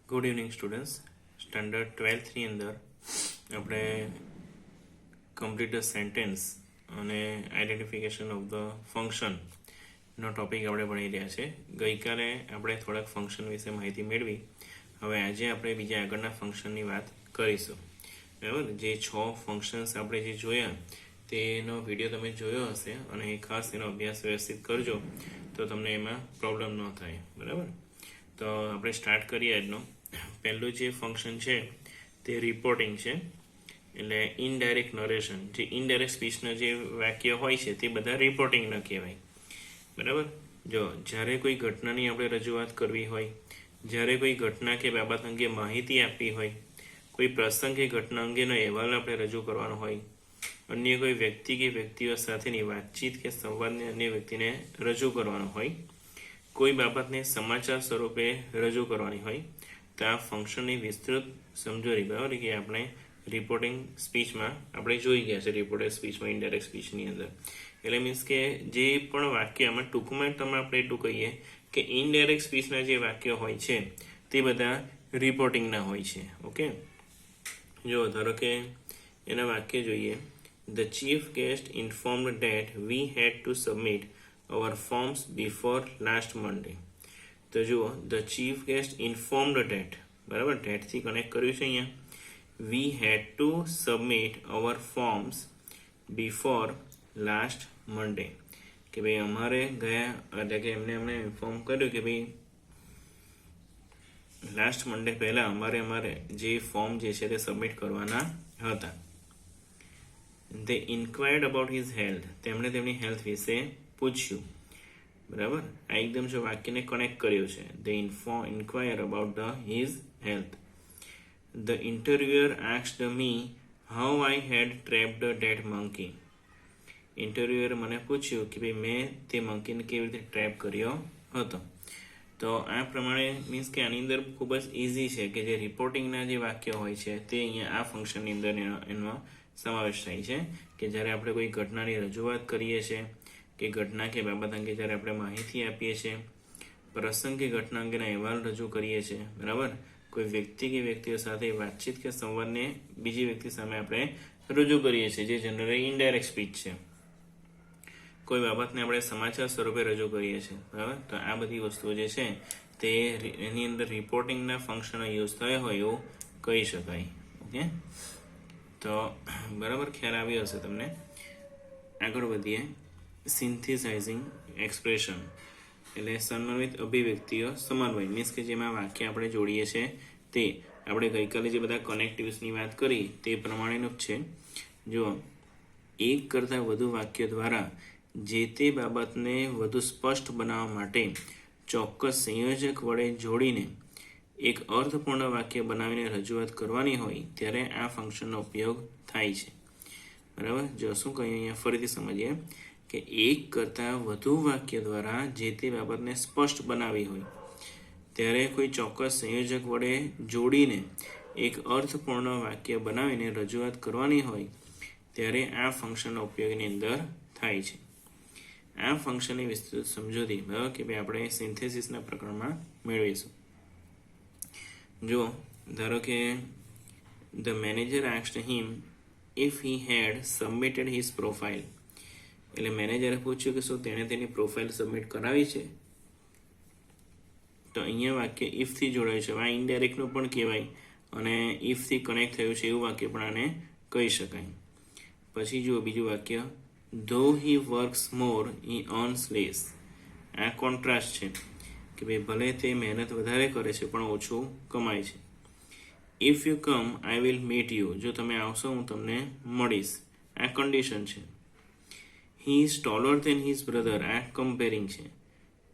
Good evening students. Standard 12ની અંદર આપણે complete sentence અને આઈડેન્ટિફિકેશન ઓફ ધ ફંક્શનનો ટોપિક આપણે ભણી રહ્યા છે. ગઈકાલે આપણે થોડાક ફંક્શન વિશે માહિતી મેળવી. હવે આજે આપણે બીજા આગળના ફંક્શનની વાત કરીશું. બરાબર, જે 6 ફંક્શન્સ આપણે જે જોયા તેનો વિડીયો તમે જોયો હશે અને ખાસ એનો અભ્યાસ વ્યવસ્થિત કરજો તો તમને એમાં પ્રોબ્લેમ ન થાય. બરાબર, તો આપણે સ્ટાર્ટ કરીએ. આજનો પહેલું જે ફંક્શન છે તે રિપોર્ટિંગ છે. એટલે ઇનડાયરેક્ટ નરેશન, જે ઇનડાયરેક્ટ સ્પીચના જે વાક્ય હોય છે તે બધા રિપોર્ટિંગના કહેવાય. બરાબર, જો જ્યારે કોઈ ઘટનાની આપણે રજૂઆત કરવી હોય, જ્યારે કોઈ ઘટના કે બાબત અંગે માહિતી આપવી હોય, કોઈ પ્રસંગ કે ઘટના અંગેનો અહેવાલ આપણે રજૂ કરવાનો હોય, અન્ય કોઈ વ્યક્તિ કે વ્યક્તિઓ સાથેની વાતચીત કે સંવાદને અન્ય વ્યક્તિને રજૂ કરવાનો હોય, કોઈ બાબતને સમાચાર સ્વરૂપે રજૂ કરવાની હોય, તો આ ફંક્શનની વિસ્તૃત સમજૂતી, બરાબર, કે આપણે રિપોર્ટિંગ સ્પીચમાં આપણે જોઈ ગયા છે. રિપોર્ટેડ સ્પીચમાં, ઇનડાયરેક્ટ સ્પીચની અંદર એટલે મીન્સ કે જે પણ વાક્યમાં ટૂંકમાં તમે આપણે એટલું કહીએ કે ઇનડાયરેક્ટ સ્પીચના જે વાક્યો હોય છે તે બધા રિપોર્ટિંગના હોય છે. ઓકે, જો ધારો કે એના વાક્ય જોઈએ. The chief guest informed that we had to submit our forms before last Monday. તો જુઓ, the chief guest informed that, બરાબર, that થી કનેક્ટ કર્યું છે અહીંયા. We had to submit our forms before last Monday, કે ભાઈ અમારે ગયા, એટલે કે એમને ઇન્ફોર્મ કર્યું કે ભાઈ લાસ્ટ મંડે પહેલા અમારે જે ફોર્મ જે છે તે સબમિટ કરવાના હતા. They inquired about his health, તેમણે તેમની હેલ્થ વિશે પૂછ્યું. બરાબર, આ એકદમ જો વાક્યને કનેક્ટ કર્યું છે. They inquire about his health. The interviewer asked me how I had trapped that monkey. ઇન્ટરવ્યુઅરે મને પૂછ્યું કે ભાઈ મેં તે મંકીને કેવી રીતે ટ્રેપ કર્યો હતો. તો આ પ્રમાણે મીન્સ કે આની અંદર ખૂબ જ ઇઝી છે કે જે રિપોર્ટિંગના જે વાક્ય હોય છે તે અહીંયા આ ફંક્શનની અંદર એનો સમાવેશ થાય છે. કે જ્યારે આપણે કોઈ ઘટનાની રજૂઆત કરીએ છીએ કે ઘટના કે બાબત અંગે જ્યારે આપણે માહિતી આપીએ છીએ, પ્રસંગ કે ઘટના અંગેના અહેવાલ રજૂ કરીએ છીએ, બરાબર, કોઈ વ્યક્તિ કે વ્યક્તિઓ સાથે વાતચીત કે સંવાદને બીજી વ્યક્તિ સામે આપણે રજૂ કરીએ છીએ, જે જનરલી ઇનડાયરેક્ટ સ્પીચ છે. કોઈ બાબતને આપણે સમાચાર સ્વરૂપે રજૂ કરીએ છીએ, બરાબર. તો આ બધી વસ્તુઓ જે છે તે એની અંદર રિપોર્ટિંગના ફંક્શનો યુઝ થયો હોય એવું કહી શકાય. ઓકે, તો બરાબર ખ્યાલ આવ્યો હશે તમને. આગળ વધીએ. સિન્થેસાઇઝિંગ એક્સપ્રેશન એટલે સમન્વિત અભિવ્યક્તિઓ સમન્વય, મીન્સ કે જેમાં વાક્ય આપણે જોડીએ છીએ તે આપણે ગઈકાલે જે બધા કનેક્ટિવ્સની વાત કરી તે પ્રમાણેનું જ છે. જો એક કરતાં વધુ વાક્ય દ્વારા જે તે બાબતને વધુ સ્પષ્ટ બનાવવા માટે ચોક્કસ સંયોજક વડે જોડીને એક અર્થપૂર્ણ વાક્ય બનાવીને રજૂઆત કરવાની હોય ત્યારે આ ફંક્શનનો ઉપયોગ થાય છે. બરાબર, જો શું કહ્યું અહીંયા ફરીથી સમજીએ કે એક કરતાં વધુ વાક્ય દ્વારા જે તે બાબતને સ્પષ્ટ બનાવી હોય ત્યારે કોઈ ચોક્કસ સંયોજક વડે જોડીને એક અર્થપૂર્ણ વાક્ય બનાવીને રજૂઆત કરવાની હોય ત્યારે આ ફંક્શનનો ઉપયોગની અંદર થાય છે. આ ફંક્શનની વિસ્તૃત સમજૂતી, બરાબર, કે ભાઈ આપણે સિન્થેસિસના પ્રકરણમાં મેળવીશું. જો ધારો કે the manager asked him if he had submitted his profile. એટલે મેનેજરે પૂછ્યું કે શું તેણે તેની પ્રોફાઇલ સબમિટ કરાવી છે. તો અહીંયા વાક્ય ઇફથી જોડાયું છે. આ ઇનડાયરેક્ટનું પણ કહેવાય અને ઇફથી કનેક્ટ થયું છે એવું વાક્ય પણ આને કહી શકાય. પછી જુઓ બીજું વાક્ય. though he works more he earns less. આ કોન્ટ્રાસ્ટ છે કે ભાઈ ભલે તે મહેનત વધારે કરે છે પણ ઓછું કમાય છે. if you come I will meet you. જો તમે આવશો હું તમને મળીશ. આ કન્ડિશન છે. he is taller than his brother. આ કમ્પેરિંગ છે,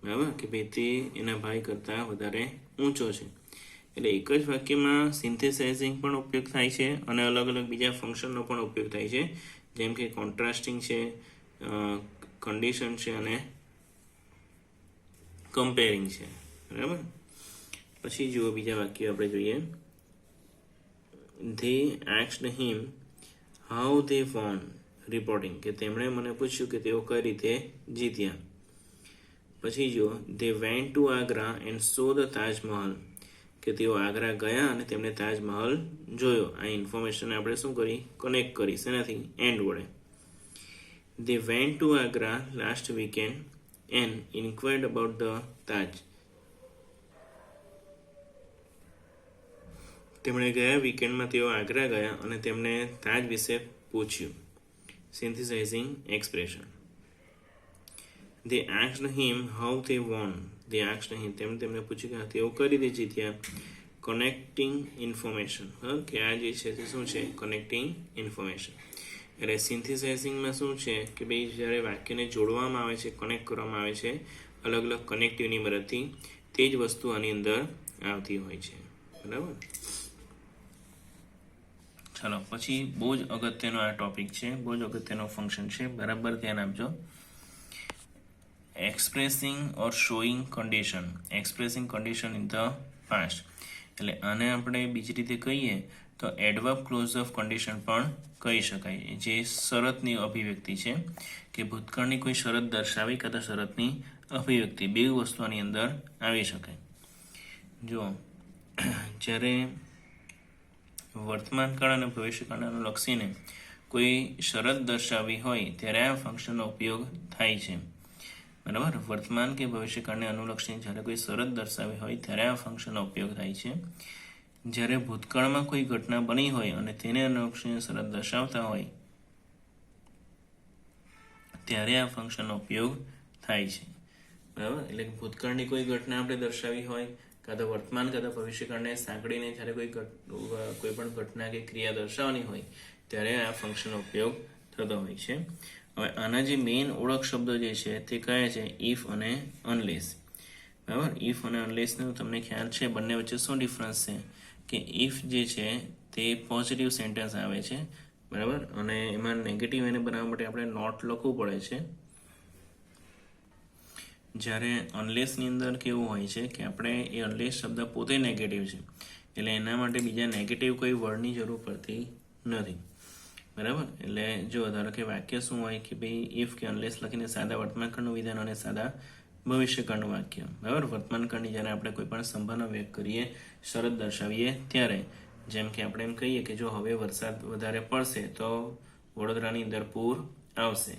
બરાબર, કે ભાઈ તે એના ભાઈ કરતાં વધારે ઊંચો છે. એટલે એક જ વાક્યમાં સિન્થેસાઇઝિંગ પણ ઉપયોગ થાય છે અને અલગ અલગ બીજા ફંક્શનનો પણ ઉપયોગ થાય છે, જેમ કે કોન્ટ્રાસ્ટિંગ છે, કન્ડિશન છે અને કમ્પેરિંગ છે. બરાબર, પછી જુઓ બીજા વાક્ય આપણે જોઈએ. they asked him how they won. Reporting, કે તેમણે મને પૂછ્યું કે તેઓ કઈ રીતે જીત્યા. પછી જો they went to Agra and saw the Taj Mahal. કે તેઓ આગ્રા ગયા અને તેમણે તાજમહલ જોયો. આ ઇન્ફોર્મેશન આપણે શું કરી, કનેક્ટ કરી શેનાથી, એન્ડ વડે. They went to Agra last weekend and inquired about the Taj. તેમણે ગયા વીકેન્ડમાં તેઓ આગ્રા ગયા અને તેમણે તાજ વિશે પૂછ્યું. Synthesizing expression. They asked him how they won. They asked him, તેમને પૂછ્યું કે તેઓ કઈ રીતે જીત્યા. કનેક્ટિંગ ઇન્ફોર્મેશન, કે આ જે છે તે શું છે, કનેક્ટિંગ ઇન્ફોર્મેશન. એટલે સિન્થેસાઇઝિંગમાં શું છે કે ભાઈ જ્યારે વાક્યને જોડવામાં આવે છે, કનેક્ટ કરવામાં આવે છે અલગ અલગ કનેક્ટિવની મદદથી, તે જ વસ્તુ આની અંદર આવતી હોય છે. બરાબર. ચાલો પછી બહુ જ અગત્યનો આ ટોપિક છે, બહુ જ અગત્યનો ફંક્શન છે, બરાબર ધ્યાન આપજો. Expressing or showing condition. Expressing condition in the past. એટલે આને આપણે બીજી રીતે કહીએ તો એડવર્બ ક્લોઝ ઓફ કન્ડિશન પણ કહી શકાય, જે શરતની અભિવ્યક્તિ છે, કે ભૂતકાળની કોઈ શરત દર્શાવી કાં શરતની અભિવ્યક્તિ, બે વસ્તુ આની અંદર આવી શકે. જો જ્યારે વર્તમાનકાળ અને ભવિષ્યકાળને અનુલક્ષીને કોઈ શરત દર્શાવી હોય ત્યારે આ ફંક્શનનો ઉપયોગ થાય છે. બરાબર. વર્તમાન કે ભવિષ્યકાળને અનુલક્ષીને જ્યારે કોઈ શરત દર્શાવી હોય ત્યારે આ ફંક્શનનો ઉપયોગ થાય છે. જ્યારે ભૂતકાળમાં કોઈ ઘટના બની હોય અને તેને અનુલક્ષીને શરત દર્શાવતા હોય ત્યારે આ ફંક્શનનો ઉપયોગ થાય છે. બરાબર. એટલે ભૂતકાળની કોઈ ઘટના આપણે દર્શાવી હોય કાં તો વર્તમાન કાં તો ભવિષ્યકાળને સાંકળીને જ્યારે કોઈ પણ ઘટના કે ક્રિયા દર્શાવવાની હોય ત્યારે આ ફંક્શનનો ઉપયોગ થતો હોય છે. હવે આના જે મેઇન ઓળખ શબ્દો જે છે તે કયા છે, ઇફ અને અનલેસ. બરાબર. ઇફ અને અનલેસનો તમને ખ્યાલ છે બંને વચ્ચે શું ડિફરન્સ છે, કે ઇફ જે છે તે પોઝિટિવ સેન્ટેન્સ આવે છે. બરાબર. અને એમાં નેગેટિવ એને બનાવવા માટે આપણે નોટ લખવું પડે છે. જ્યારે અનલેસની અંદર કેવું હોય છે કે આપણે એ અનલેસ શબ્દ પોતે નેગેટિવ છે, એટલે એના માટે બીજા નેગેટિવ કોઈ વર્ડની જરૂર પડતી નથી. બરાબર. એટલે જો ધારો કે વાક્ય શું હોય કે ભાઈ ઇફ કે અનલેસ લખીને સાદા વર્તમાનકાળનું વિધાન અને સાદા ભવિષ્યકાળનું વાક્ય. બરાબર. વર્તમાનકાળની જ્યારે આપણે કોઈ પણ સંભાવના વ્યક્ત કરીએ, શરત દર્શાવીએ ત્યારે, જેમ કે આપણે એમ કહીએ કે જો હવે વરસાદ વધારે પડશે તો વડોદરાની અંદર પૂર આવશે.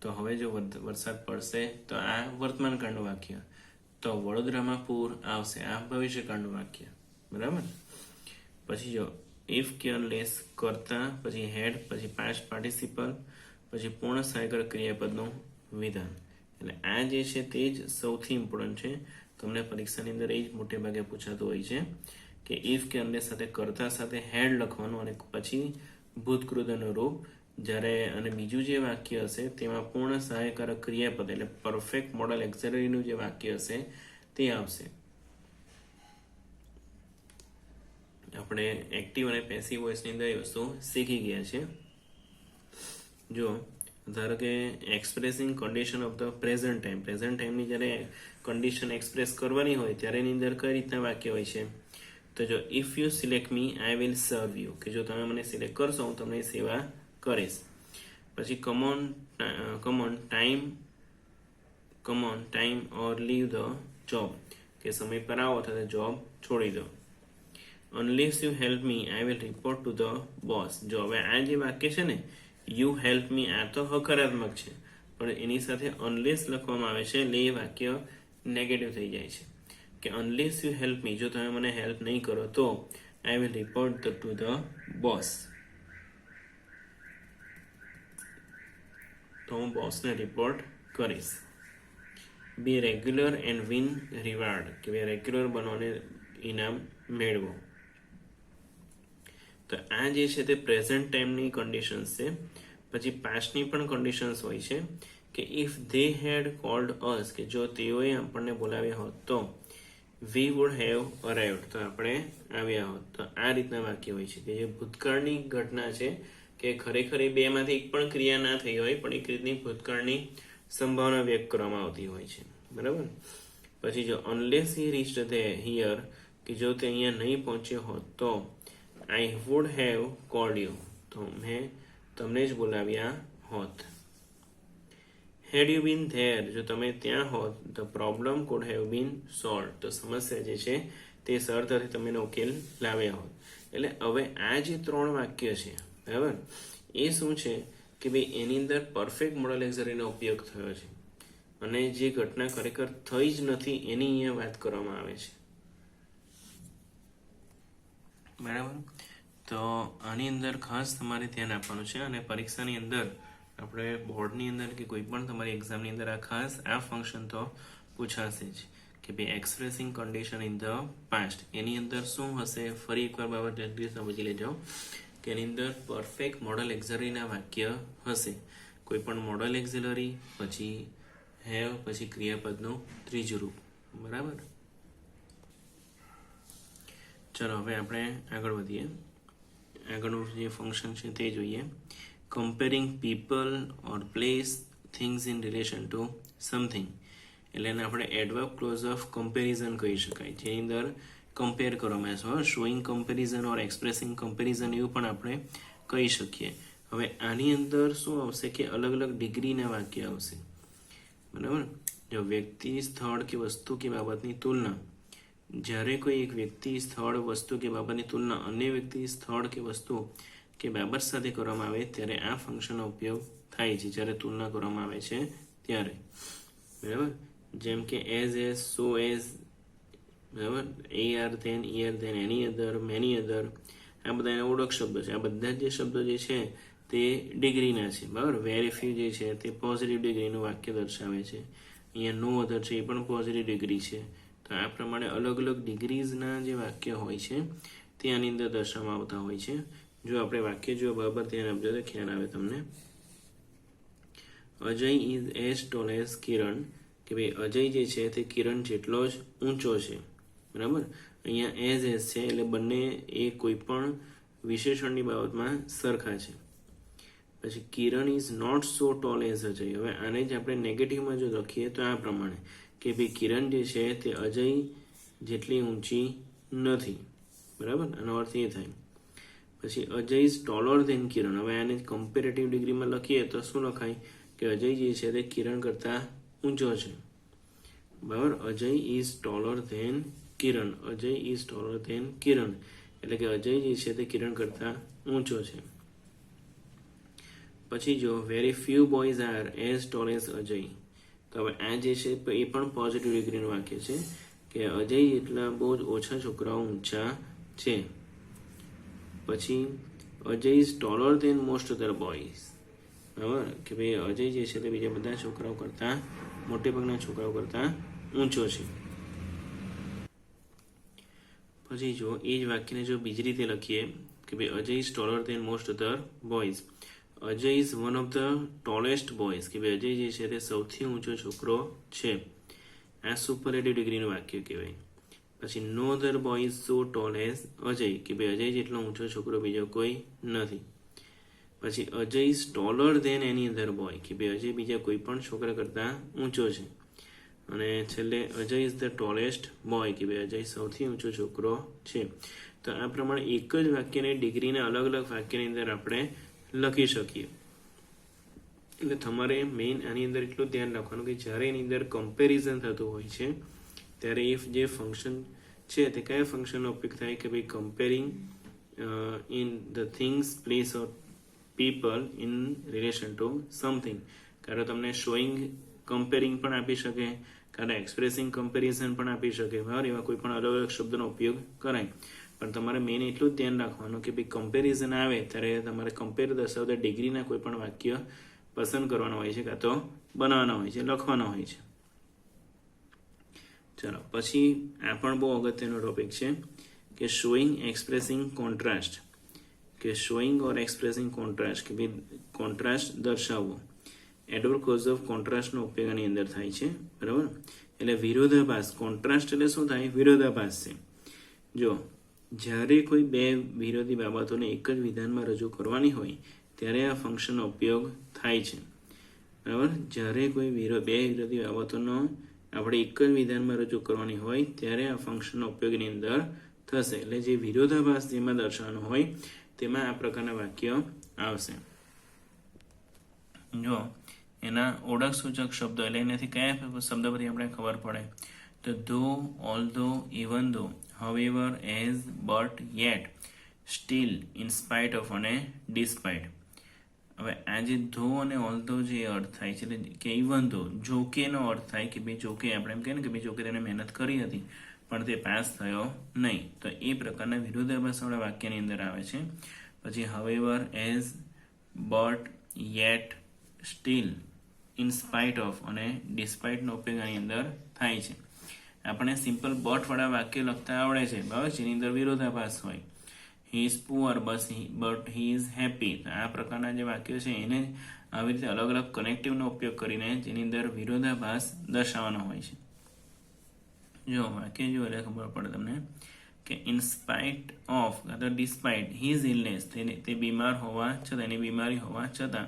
તો હવે જો વરસાદ પડશે તો આ વર્તમાનકાળનું વાક્ય, તો વડોદરામાં પૂર આવશે આ ભવિષ્યકાળનું વાક્ય. બરાબર. પછી જો ઇફ કે અનલેસ કરતા, પછી હેડ, પછી પાસ્ટ પાર્ટિસિપલ, પછી પૂર્ણ સહાયક ક્રિયાપદનું વિધાન. એટલે આ જે છે તે જ સૌથી ઇમ્પોર્ટન્ટ છે. તમને પરીક્ષાની અંદર એ જ મોટે ભાગે પૂછાતું હોય છે કે ઇફ કે અનલેસ સાથે કરતા સાથે હેડ લખવાનું અને પછી ભૂતકૃતનું રૂપ. જ્યારે અને બીજું જે વાક્ય હશે તેમાં પૂર્ણ સહાયકારક ક્રિયાપદ એટલે પરફેક્ટ મોડલ એક્ઝેલરીનું જે વાક્ય હશે તે આવશે. આપણે એક્ટિવ અને પેસિવ વોઇસની અંદર એ વસ્તુ શીખી ગયા છે. જો ધારો કે expressing condition of the present time. Present ટાઈમની જ્યારે કન્ડિશન એક્સપ્રેસ કરવાની હોય ત્યારે એની અંદર કઈ રીતના વાક્ય હોય છે, તો જો if you select me I will serve you, કે જો તમે મને સિલેક્ટ કરશો હું તમને સેવા કરીશ. પછી come on time or leave the job, કે સમય પર આવો અથવા જોબ છોડી દો. Unless you help me I will report to the boss. જો હવે આ જે વાક્ય છે ને યુ હેલ્પ મી, આ તો હકારાત્મક છે, પણ એની સાથે અનલેસ લખવામાં આવે છે એટલે એ વાક્ય નેગેટિવ થઈ જાય છે. કે અનલેસ યુ હેલ્પ મી, જો તમે મને હેલ્પ નહીં કરો તો આઈ will report to the boss, તો હું બોસને રિપોર્ટ કરીશ. બી રેગ્યુલર એન્ડ વિન રિવાર્ડ, કે ભાઈ રેગ્યુલર બનો અને ઇનામ મેળવો. તો આ જે છે તે પ્રેઝન્ટ ટાઈમની કન્ડિશન્સ છે. પછી પાસ્ટની પણ કન્ડિશન્સ હોય છે કે ઇફ ધે હેડ કોલ્ડ અસ, કે જો તેઓએ આપણને બોલાવ્યા હોત તો વી વુડ હેવ અરાઇવ્ડ, તો આપણે આવ્યા હોત. તો આ રીતના વાક્ય હોય છે કે જે ભૂતકાળની ઘટના છે, કે ખરેખર એ બેમાંથી એક પણ ક્રિયા ના થઈ હોય પણ એક રીતની ભૂતકાળની સંભાવના વ્યક્ત કરવામાં આવતી હોય છે. બરાબર. પછી જો unless he reached they here, કે જો તે અહીંયા નહીં પહોંચ્યો હોત તો I would have called you, તો મેં તમને જ બોલાવ્યા હોત. હેડ યુ બીન ધેર, જો તમે ત્યાં હોત the problem could have been solve, તો સમસ્યા જે છે તે સરળતાથી તમે એનો ઉકેલ લાવ્યા હોત. એટલે હવે આ જે 3 વાક્ય છે, બરાબર, એ શું છે કે ભાઈ એની અંદર પરફેક્ટ મોડલ એક્ઝરીનો ઉપયોગ થયો છે અને જે ઘટના ખરેખર થઈ જ નથી એની અહીંયા વાત કરવામાં આવે છે, બરાબર. તો આની અંદર ખાસ તમારે ધ્યાન આપવાનું છે અને પરીક્ષાની અંદર આપણે બોર્ડની અંદર કે કોઈ પણ તમારી એક્ઝામની અંદર આ ખાસ આ ફંક્શન તો પૂછાશે જ કે ભાઈ expressing condition in the past એની અંદર શું હશે. ફરી એકવાર બાબત જલ્દી સમજી લેજો કે એની અંદર પરફેક્ટ મોડલ એક્ઝલરીના વાક્ય હશે. કોઈ પણ મોડલ એક્ઝલરી, પછી હેવ, પછી ક્રિયાપદનું ત્રીજું રૂપ, બરાબર. ચલો હવે આપણે આગળ વધીએ. આગળનું જે ફંક્શન છે તે જોઈએ. Comparing people or place things in relation two something, એટલે એને આપણે એડવર્બ ક્લોઝ ઓફ કમ્પેરિઝન કહી શકાય, જેની અંદર કમ્પેર કરવામાં આવે છે. શોઈંગ કમ્પેરિઝન ઓર એક્સપ્રેસિંગ કમ્પેરિઝન એવું પણ આપણે કહી શકીએ. હવે આની અંદર શું આવશે કે અલગ અલગ ડિગ્રીના વાક્ય આવશે, બરાબર. જો વ્યક્તિ, સ્થળ કે વસ્તુ કે બાબતની તુલના, જ્યારે કોઈ એક વ્યક્તિ, સ્થળ, વસ્તુ કે બાબતની તુલના અન્ય વ્યક્તિ, સ્થળ કે વસ્તુ કે બાબત સાથે કરવામાં આવે ત્યારે આ ફંક્શનનો ઉપયોગ થાય છે, જ્યારે તુલના કરવામાં આવે છે ત્યારે, બરાબર. જેમ કે એઝ, સો એઝ, બરાબર, AR, then, here, then, any other, many other, આ બધા એના ઓળખ શબ્દો છે. આ બધા જે શબ્દો જે છે તે ડિગ્રીના છે, બરાબર. વેરી ફ્યુ જે છે તે પોઝિટિવ ડિગ્રીનું વાક્ય દર્શાવે છે. અહીંયા નો અધર છે એ પણ પોઝિટિવ ડિગ્રી છે. તો આ પ્રમાણે અલગ અલગ ડિગ્રીઝના જે વાક્ય હોય છે તે આની અંદર દર્શાવવામાં આવતા હોય છે. જો આપણે વાક્ય જો બરાબર ધ્યાન આપજો તો ખ્યાલ આવે તમને. Ajay is as tall as Kiran, કે ભાઈ અજય જે છે તે કિરણ જેટલો જ ઊંચો છે, બરાબર. અહીંયા એઝ છે એટલે બંને એ કોઈ પણ વિશેષણની બાબતમાં સરખા છે. પછી Kiran is not so tall as Ajay. હવે આને જ આપણે નેગેટિવમાં જો લખીએ તો આ પ્રમાણે કે ભાઈ કિરણ જે છે તે અજય જેટલી ઊંચી નથી, બરાબર. આનો અર્થ એ થાય. પછી અજય ઇઝ ટોલર ધેન કિરણ. હવે આને કમ્પેરેટિવ ડિગ્રીમાં લખીએ તો શું લખાય કે અજય જે છે તે કિરણ કરતાં ઊંચો છે, બરાબર. Ajay is taller than Kiran. Ajay is taller than Kiran એટલે કે અજય જે છે તે કિરણ કરતાં ઊંચો છે. પછી જો very few boys are as tall as Ajay. તો હવે આ જે છે એ પણ પોઝિટિવ ડિગ્રીનું વાક્ય છે કે અજય જેટલા બહુ જ ઓછા છોકરાઓ ઊંચા છે. પછી Ajay is taller than most other boys, બરાબર, કે ભાઈ અજય જે છે તે બીજા બધા છોકરાઓ કરતાં, મોટે ભાગના છોકરાઓ કરતાં ઊંચો છે. પછી જો એ જ વાક્યને જો બીજી રીતે લખીએ કે ભાઈ Ajay is taller than most other boys. Ajay is one of the tallest boys, કે ભાઈ અજય જે છે તે સૌથી ઊંચો છોકરો છે. આ સુપરલેટિવ ડિગ્રીનું વાક્ય કહેવાય. પછી no other boy is so tall as Ajay, કે ભાઈ અજય જેટલો ઊંચો છોકરો બીજો કોઈ નથી. પછી Ajay is taller than any other boy, કે ભાઈ અજય બીજા કોઈ પણ છોકરા કરતાં ઊંચો છે. અને છેલ્લે Ajay is the tallest boy, કે ભાઈ અજય સૌથી ઊંચો છોકરો છે. તો આ પ્રમાણે એક જ વાક્યની ડિગ્રીના અલગ અલગ વાક્યની અંદર આપણે લખી શકીએ. એટલે તમારે મેઇન આની અંદર એટલું ધ્યાન રાખવાનું કે જ્યારે એની અંદર કમ્પેરિઝન થતું હોય છે ત્યારે એ જે ફંક્શન છે તે કયા ફંક્શનનો ઉપયોગ થાય કે ભાઈ comparing in the things, place or people in relation two something. કારણ તમને શોઈંગ કમ્પેરિંગ પણ આપી શકે, કારણ એક્સપ્રેસિંગ કમ્પેરિઝન પણ આપી શકે, બરાબર. એવા કોઈ પણ અલગ અલગ શબ્દનો ઉપયોગ કરાય. પણ તમારે મેઇન એટલું જ ધ્યાન રાખવાનું કે ભાઈ કમ્પેરિઝન આવે ત્યારે તમારે કમ્પેર દર્શાવતા ડિગ્રીના કોઈ પણ વાક્ય પસંદ કરવાના હોય છે કાં તો બનાવવાના હોય છે, લખવાના હોય છે. ચાલો પછી આ પણ બહુ અગત્યનો ટોપિક છે કે શોઈંગ એક્સપ્રેસિંગ કોન્ટ્રાસ્ટ, કે શોઈંગ ઓર એક્સપ્રેસિંગ કોન્ટ્રાસ્ટ, કે ભાઈ કોન્ટ્રાસ્ટ દર્શાવવો. એડવર્બ ક્લોઝ ઓફ કોન્ટ્રાસ્ટનો ઉપયોગ આની અંદર થાય છે, બરાબર. એટલે વિરોધાભાસ. કોન્ટ્રાસ્ટ એટલે શું થાય? વિરોધાભાસ છે. જો જ્યારે કોઈ બે વિરોધી બાબતોને એક જ વિધાનમાં રજૂ કરવાની હોય ત્યારે આ ફંક્શનનો ઉપયોગ થાય છે, બરાબર. જ્યારે કોઈ બે વિરોધી બાબતોનો આપણે એક જ વિધાનમાં રજૂ કરવાની હોય ત્યારે આ ફંક્શનનો ઉપયોગની અંદર થશે. એટલે જે વિરોધાભાસ જેમાં દર્શાવવાનો હોય તેમાં આ પ્રકારના વાક્ય આવશે. જો એના ઓળખ સૂચક શબ્દો એટલે એનાથી કયા શબ્દ પરથી આપણે ખબર પડે તો ધો, ઓલ્ધો, ઇવન ધો, however, as, but, yet, still, in spite of અને despite. હવે આ જે ધો અને ઓલ્ધો જે અર્થ થાય છે કે ઇવન ધો, જોકેનો અર્થ થાય કે ભાઈ જોકે આપણે એમ કહીએ ને કે ભાઈ જોકે તેને મહેનત કરી હતી પણ તે પાસ થયો નહીં, તો એ પ્રકારના વિરોધાભાસવાળા વાક્યની અંદર આવે છે. પછી however, as, but, yet, still, in spite of અને despite નો ઉપયોગ આની અંદર થાય છે. આપણે સિમ્પલ બટ વાળા વાક્ય લખતા આવડે છે બરાબર, જેની અંદર વિરોધાભાસ હોય. He is poor but he is happy. આ પ્રકારના જે વાક્યો છે એને આવી રીતે અલગ અલગ કનેક્ટિવનો ઉપયોગ કરીને જેની અંદર વિરોધાભાસ દર્શાવવાનો હોય છે. જો વાક્ય જો એટલે ખબર પડે તમને કે ઇન સ્પાઇટ ઓફ અથવા ડિસ્પાઇટ હિઝ ઇલનેસ, તે બીમાર હોવા છતાં, એની બીમારી હોવા છતાં,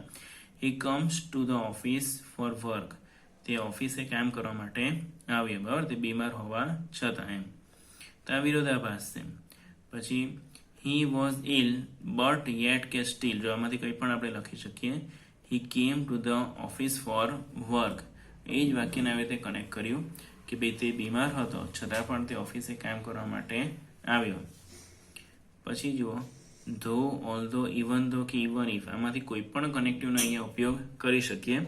he comes to the office for work, તે ઓફિસે કામ કરવા માટે આવ્યો બરાબર, તે બીમાર હોવા છતાં એમ. તો આ વિરોધાભાસ છે. પછી he was ill but yet કે સ્ટીલ, જો આમાંથી કંઈ પણ આપણે લખી શકીએ. He came to the office for work, એ જ વાક્યને આવી રીતે કનેક્ટ કર્યું કે ભાઈ તે બીમાર હતો છતાં પણ તે ઓફિસે કામ કરવા માટે આવ્યો. પછી જુઓ ધો, ઓલ્ધો, ઇવન ધો કે ઇવન ઇફ, આમાંથી કોઈ પણ કનેક્ટિવનો અહીંયા ઉપયોગ કરી શકીએ.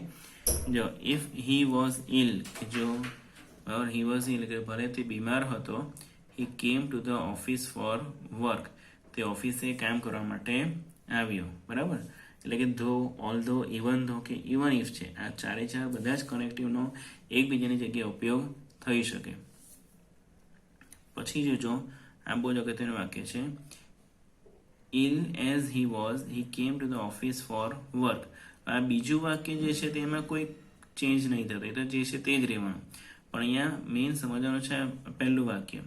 જો ઇફ હી વોઝ ઇલ, કે જો બરાબર હી વોઝ ઇલ કે ભલે તે બીમાર હતો, he came to the office for work, તે ઓફિસે કામ કરવા માટે આવ્યો બરાબર. એટલે કે ધો, ઓલ્ધો, ઇવન ધો કે ઇવન ઇફ છે, આ ચારે ચાર બધા જ કનેક્ટિવનો એકબીજાની જગ્યાએ ઉપયોગ થઈ શકે. પછી જો આ બહુ જ અગત્યનું વાક્ય છે. ઇલ as he was, he came to the office for work. આ બીજું વાક્ય જે છે તેમાં કોઈ ચેન્જ નહીં થતો, એ તો જે છે તે જ રહેવાનું. પણ અહીંયા મેઇન સમજવાનું છે પહેલું વાક્ય.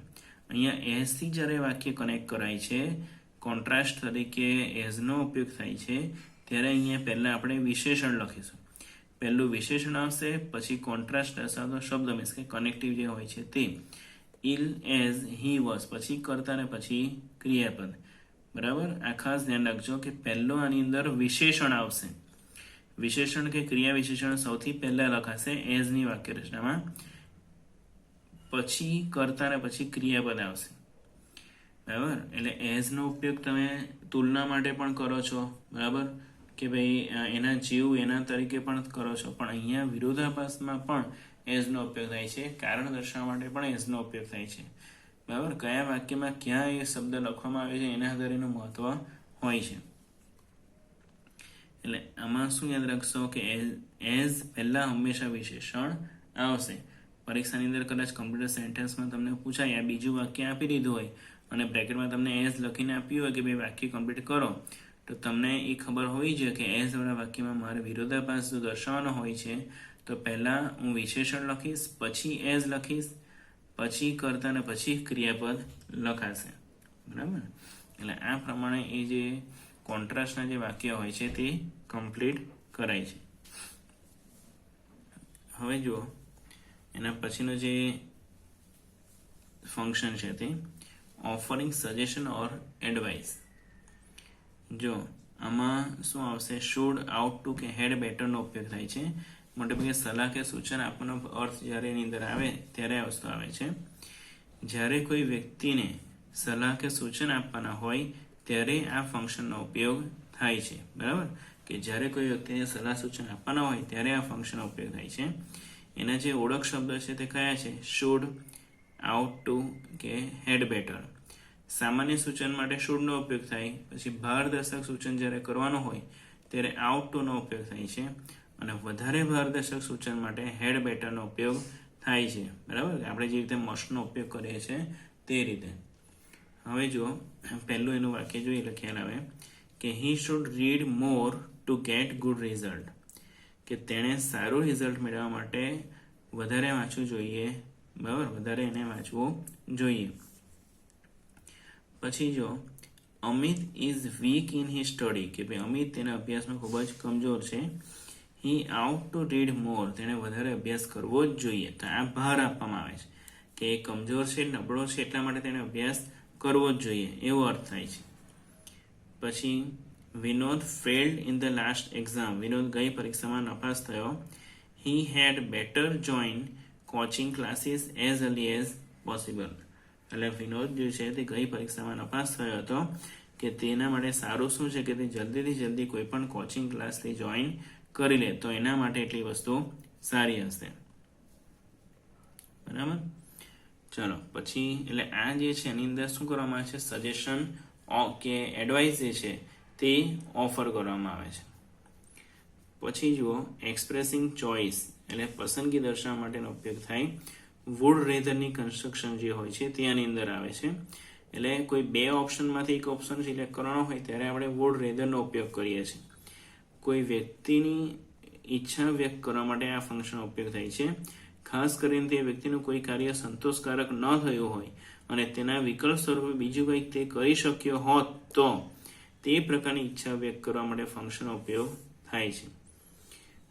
અહીંયા એઝથી જ્યારે વાક્ય કનેક્ટ કરાય છે, કોન્ટ્રાસ્ટ તરીકે એઝનો ઉપયોગ થાય છે, ત્યારે અહીંયા પહેલાં આપણે વિશેષણ લખીશું. પહેલું વિશેષણ આવશે, પછી કોન્ટ્રાસ્ટ દર્શાવતો શબ્દ મીન્સ કે કનેક્ટિવ જે હોય છે તે. ઇલ એઝ હી વોઝ, પછી કરતા ને પછી ક્રિયાપદ બરાબર. આ ખાસ ધ્યાન રાખજો કે પહેલો આની અંદર વિશેષણ આવશે. વિશેષણ કે ક્રિયા વિશેષણ સૌથી પહેલા લખાશે એઝની વાક્ય રચનામાં, પછી કરતા ને પછી ક્રિયાપદ આવશે બરાબર. એટલે એઝનો ઉપયોગ તમે તુલના માટે પણ કરો છો બરાબર, કે ભાઈ એના જેવું એના તરીકે પણ કરો છો, પણ અહીંયા વિરોધાભાસમાં પણ એઝનો ઉપયોગ થાય છે, કારણ દર્શાવવા માટે પણ એઝનો ઉપયોગ થાય છે બરાબર. કયા વાક્યમાં ક્યાં એ શબ્દ લખવામાં આવે છે એના આધારે એનું મહત્વ હોય છે. એટલે આમાં શું યાદ રાખશો કે એઝ પહેલા હંમેશા વિશેષણ આવશે. પરીક્ષાની અંદર કદાચ કમ્પ્યુટર સેન્ટેન્સમાં તમને પૂછાય આ બીજું વાક્ય આપી દીધું હોય અને બ્રેકેટમાં તમને એઝ લખીને આપ્યું હોય કે ભાઈ વાક્ય કમ્પ્લીટ કરો, તો તમને એ ખબર હોવી જોઈએ કે એઝ વાળા વાક્યમાં મારે વિરોધાભાસ જો દર્શાવવાનો હોય છે તો પહેલાં હું વિશેષણ લખીશ, પછી એઝ લખીશ, પછી કરતા ને પછી ક્રિયાપદ લખાશે બરાબર. એટલે આ પ્રમાણે એ જે કોન્ટ્રાસ્ટના જે વાક્ય હોય છે તે કમ્પ્લીટ કરાય છે. હવે જુઓ એના પછીનું જે ફંક્શન છે તે ઓફરિંગ સજેશન ઓર એડવાઇસ. જો આમાં શું આવશે, શુડ, આઉટ ટુ કે હેડ બેટરનો ઉપયોગ થાય છે. મોટે ભાગે સલાહ કે સૂચન આપવાનો અર્થ જ્યારે એની અંદર આવે ત્યારે આ વસ્તુ આવે છે. જ્યારે કોઈ વ્યક્તિને સલાહ કે સૂચન આપવાના હોય ત્યારે આ ફંક્શનનો ઉપયોગ થાય છે બરાબર. કે જ્યારે કોઈ વ્યક્તિને સલાહ સૂચન આપવાના હોય ત્યારે આ ફંક્શનનો ઉપયોગ થાય છે. એના જે ઓળખ શબ્દ છે તે કયા છે, શુડ, આઉટ ટુ કે હેડ બેટર. સામાન્ય સૂચન માટે શુડનો ઉપયોગ થાય, પછી ભારદર્શક સૂચન જ્યારે કરવાનું હોય ત્યારે આઉટ ટુનો ઉપયોગ થાય છે, અને વધારે ભારદર્શક સૂચન માટે હેડ બેટરનો ઉપયોગ થાય છે બરાબર. આપણે જે રીતે મસ્ટનો ઉપયોગ કરીએ છીએ તે રીતે. હવે જો પહેલું એનું વાક્ય જોઈએ એટલે ખ્યાલ આવે કે he should read more two get good result, કે તેણે સારું રિઝલ્ટ મેળવવા માટે વધારે વાંચવું જોઈએ બરાબર, વધારે એને વાંચવું જોઈએ. પછી જો Amit is weak in he study, કે ભાઈ અમિત તેના અભ્યાસમાં ખૂબ જ કમજોર છે. હી આઉટ ટુ રીડ મોર, તેણે વધારે અભ્યાસ કરવો જ જોઈએ. તો આ ભાર આપવામાં આવે છે કે એ કમજોર છે, નબળો છે, એટલા માટે તેણે અભ્યાસ કરવો જ જોઈએ એવો અર્થ થાય છે. પછી Vinod failed in the last exam, Vinod ગઈ પરીક્ષામાં નપાસ થયો. He had better join coaching classes as early as possible. એટલે વિનોદ જે છે તે ગઈ પરીક્ષામાં નપાસ થયો હતો કે તેના માટે સારું શું છે કે તે જલ્દીથી જલ્દી કોઈ પણ કોચિંગ ક્લાસથી જોઈન કરી લે તો એના માટે એટલી વસ્તુ સારી હશે. બરાબર. ચલો પછી એટલે આ જે છે એની અંદર શું કરવામાં આવે છે, સજેશન કે એડવાઇસ જે છે તે ઓફર કરવામાં આવે છે. પછી જુઓ એક્સપ્રેસિંગ ચોઇસ એટલે પસંદગી દર્શાવવા માટેનો ઉપયોગ થાય. વુડ રેધરની કન્સ્ટ્રક્શન જે હોય છે તે આની અંદર આવે છે. એટલે કોઈ બે ઓપ્શનમાંથી એક ઓપ્શન સિલેક્ટ કરવાનો હોય ત્યારે આપણે વુડ રેધરનો ઉપયોગ કરીએ છીએ. કોઈ વ્યક્તિની ઈચ્છા વ્યક્ત કરવા માટે આ ફંક્શનનો ઉપયોગ થાય છે. ખાસ કરીને તે વ્યક્તિનું કોઈ કાર્ય સંતોષકારક ન થયું હોય અને તેના વિકલ્પ સ્વરૂપે બીજું કંઈક તે કરી શક્યો હોત તો તે પ્રકારની ઈચ્છા વ્યક્ત કરવા માટે ફંક્શનનો ઉપયોગ થાય છે.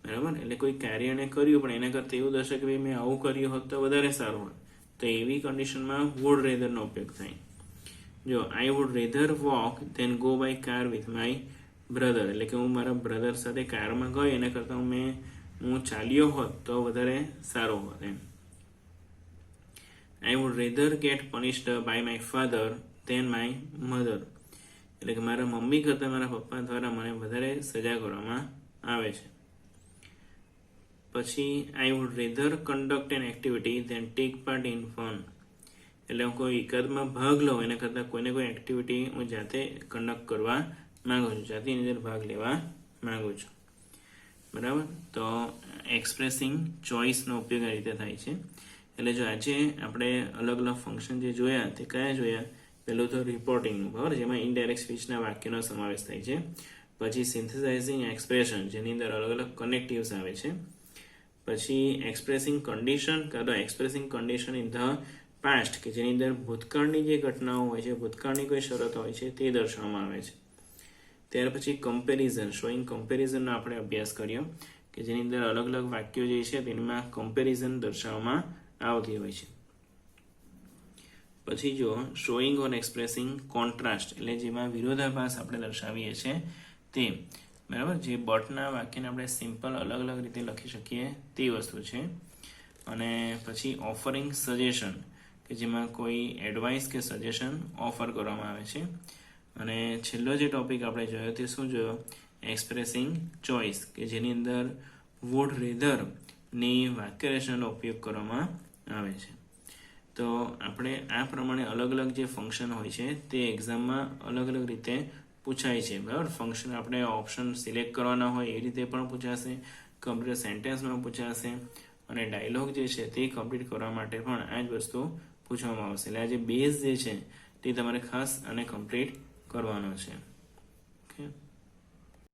બરાબર. એટલે કોઈ કાર્યને કર્યું પણ એના કરતાં એવું દર્શાવે કે ભાઈ મેં આવું કર્યું હોત તો વધારે સારું હોત, તો એવી કન્ડિશનમાં વુડ રેધરનો ઉપયોગ થાય. જો I would rather walk than go by car with my brother, એટલે કે હું મારા બ્રધર સાથે કારમાં ગયો એના કરતાં હું ચાલ્યો હોત તો વધારે સારું હોત એમ. I would rather get punished by my father than my mother, એટલે કે મારા મમ્મી કરતાં મારા પપ્પા દ્વારા મને વધારે સજા કરવામાં આવે છે. પછી I would rather conduct an activity than take part in fun, એટલે હું કોઈ એકાદમાં ભાગ લઉં એના કરતાં કોઈને કોઈ એક્ટિવિટી હું જાતે કન્ડક્ટ કરવા માંગુ છું, જાતે એની અંદર ભાગ લેવા માંગુ છું. બરાબર. તો એક્સપ્રેસિંગ ચોઇસનો ઉપયોગ આ રીતે થાય છે. એટલે જો આજે આપણે અલગ અલગ ફંક્શન જે જોયા તે કયા જોયા, પહેલું તો રિપોર્ટિંગનું, બરાબર, જેમાં ઇનડાયરેક્ટ સ્પીચના વાક્યનો સમાવેશ થાય છે. પછી સિન્થેસાઇઝિંગ એક્સપ્રેશન જેની અંદર અલગ અલગ કનેક્ટિવ્સ આવે છે. પછી એક્સપ્રેસિંગ કન્ડિશન કાં તો expressing condition in the past કે જેની અંદર ભૂતકાળની જે ઘટનાઓ હોય છે, ભૂતકાળની કોઈ શરતો હોય છે તે દર્શાવવામાં આવે છે. ત્યાર પછી કમ્પેરિઝન, શોઈંગ કમ્પેરિઝનનો આપણે અભ્યાસ કર્યો કે જેની અંદર અલગ અલગ વાક્યો જે છે તેમાં કમ્પેરિઝન દર્શાવવામાં આવતી હોય છે. પછી જો શોઈંગ ઓર એક્સપ્રેસિંગ કોન્ટ્રાસ્ટ એટલે જેમાં વિરોધાભાસ આપણે દર્શાવીએ છીએ તે, બરાબર, જે બટના વાક્યને આપણે સિમ્પલ અલગ અલગ રીતે લખી શકીએ તે વસ્તુ છે. અને પછી ઓફરિંગ સજેશન કે જેમાં કોઈ એડવાઇસ કે સજેશન ઓફર કરવામાં આવે છે. અને છેલ્લો જે ટોપિક આપણે જોયો તે શું જોયો, એક્સપ્રેસિંગ ચોઇસ કે જેની અંદર વુડ રેધરની વાક્યરચનાનો ઉપયોગ કરવામાં આવે છે. તો આપણે આ પ્રમાણે અલગ અલગ જે ફંક્શન હોય છે તે એક્ઝામમાં અલગ અલગ રીતે પૂછાય છે. બરાબર. ફંક્શન આપણે ઓપ્શન સિલેક્ટ કરવાના હોય એ રીતે પણ પૂછાશે, કમ્પ્લીટ સેન્ટેન્સમાં પૂછાશે અને ડાયલોગ જે છે તે કમ્પ્લીટ કરવા માટે પણ આ જ વસ્તુ પૂછવામાં આવશે. એટલે આ જે બેઝ જે છે તે તમારે ખાસ અને કમ્પ્લીટ કરવાનો છે.